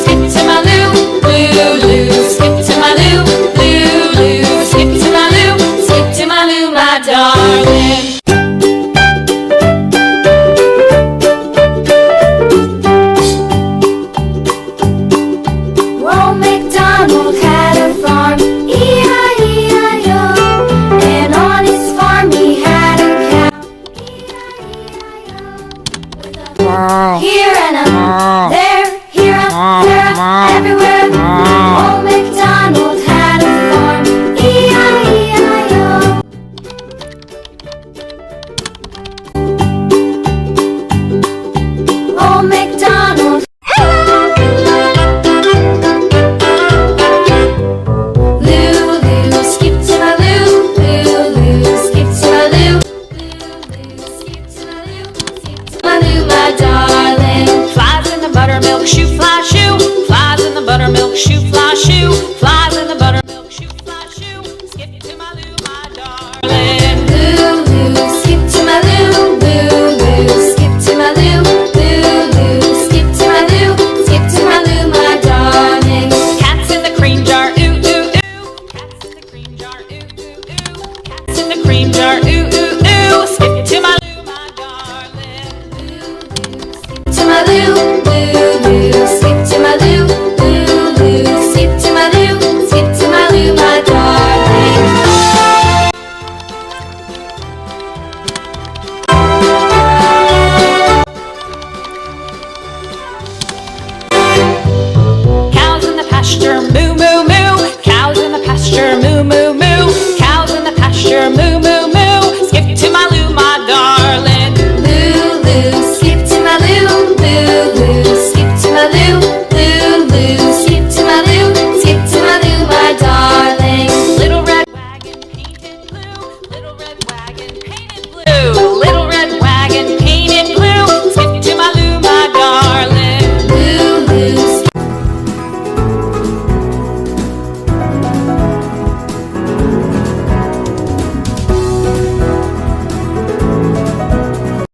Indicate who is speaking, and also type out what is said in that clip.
Speaker 1: skip to my loo, loo, loo, skip to my loo, loo, loo, skip to my loo, skip to my loo, my darling. Old MacDonald had a farm, E-I-E-I-O, and on his farm he had a cow, E-I-E-I-O, here and there, here there, everywhere. Old MacDonald had a farm, E-I-E-I-O. Old MacDonald. My darling, flies in the buttermilk shoe fly shoe, flies in the buttermilk shoe fly shoe, flies in the buttermilk shoe fly shoe, skip to my loo, my darling. Loo, loo, skip to my loo, loo, loo, skip to my loo, loo, loo, skip to my loo, skip to my loo, my darling. Cats in the cream jar, ooh, ooh, ooh, cats in the cream jar, ooh, ooh, ooh, cats in the cream jar, ooh, ooh, ooh, skip to my loo, my darling. To my loo, loo, loo, skip to my loo, loo, loo, skip to my loo, skip to my loo, my darling. Cows in the pasture moo,